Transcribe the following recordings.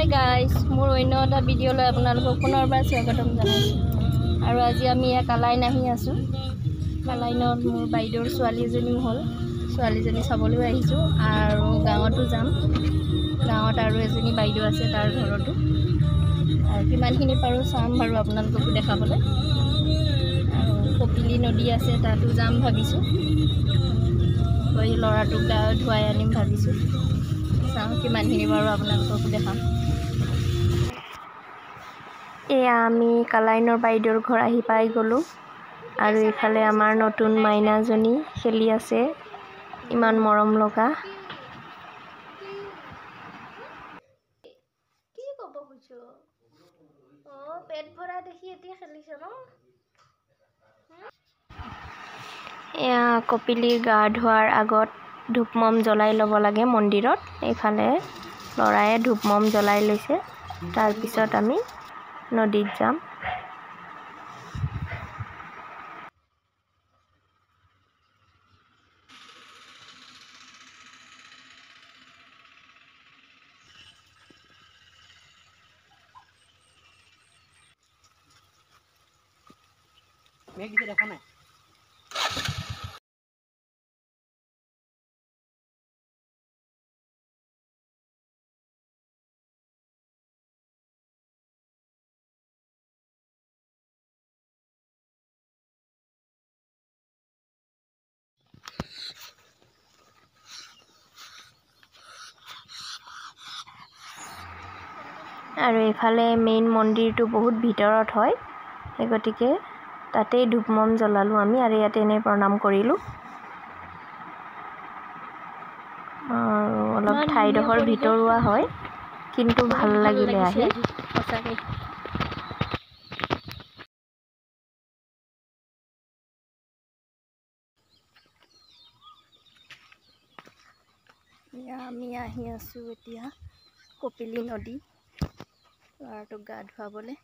Hi guys, মোৰ অন্য এটা ভিডিঅ'লৈ আপোনালোকক পুনৰবাৰ স্বাগতম জনাইছোঁ। আৰু আজি আমি ইয়াত কালাইন আহি আছোঁ। কালাইনত মোৰ বাইদেউৰ ছোৱালী এজনীও হ'ল, ছোৱালীজনী চাবলৈ আহিছোঁ। আৰু গাঁৱতো যাম, গাঁৱত আৰু এজনী বাইদেউ আছে তাৰ ঘৰতো, আৰু কিমানখিনি পাৰোঁ চাম বাৰু আপোনালোককো দেখাবলৈ। আৰু কপিলী নদী আছে, তাতো যাম ভাবিছোঁ। গৈ ল'ৰাটোক গা ধুৱাই আনিম ভাবিছোঁ। চাওঁ কিমানখিনি বাৰু আপোনালোককো দেখাম। এয়া আমি কালাইনৰ বাইদেউৰ ঘৰ আহি পাই গ'লোঁ। আৰু ইফালে আমাৰ নতুন মাইনাজনী খেলি আছে, ইমান মৰম লগা। কি ক'ব খুজিছো? পেট ভৰা দেখি এতিয়া খেলিছ ন? এয়া কপিলীৰ গা ধোৱাৰ আগত ধূপ-মম জ্বলাই ল'ব লাগে মন্দিৰত। এইফালে ল'ৰায়ে ধূপ-মম জ্বলাই লৈছে, তাৰপিছত আমি নদীত যাম। আৰু এইফালে মেইন মন্দিৰটো বহুত ভিতৰত হয়, সেই গতিকে তাতেই ধূপ-মম জ্বলালোঁ আমি, আৰু ইয়াতে এনেই প্ৰণাম কৰিলোঁ। আৰু অলপ ঠাইডোখৰ ভিতৰুৱা হয়, কিন্তু ভাল লাগিলে আহি সঁচাকৈ। আমি আহি আছোঁ এতিয়া কপিলী নদী, ল'ৰাটোক গা ধুৱাবলৈ।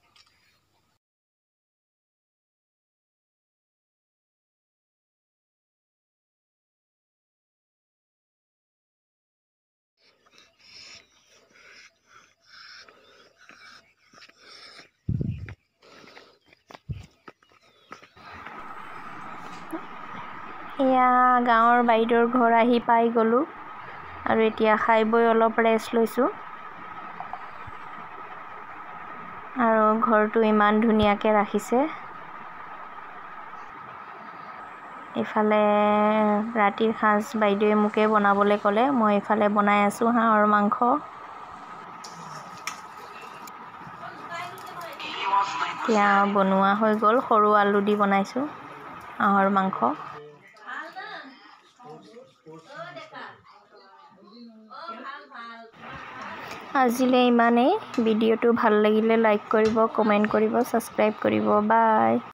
এয়া গাঁৱৰ বাইদেউৰ ঘৰ আহি পাই গ'লোঁ, আৰু এতিয়া খাই বৈ অলপ ৰেষ্ট লৈছোঁ। আৰু ঘৰটো ইমান ধুনীয়াকৈ ৰাখিছে। এইফালে ৰাতিৰ সাঁজ বাইদেৱে মোকে বনাবলৈ ক'লে, মই এইফালে বনাই আছোঁ হাঁহৰ মাংস। এতিয়া বনোৱা হৈ গ'ল, সৰু আলু দি বনাইছোঁ হাঁহৰ মাংস। আজিলৈ ইমানেই। ভিডিঅ'টো ভাল লাগিলে লাইক কৰিব, কমেণ্ট কৰিব, ছাবস্ক্ৰাইব কৰিব। বাই।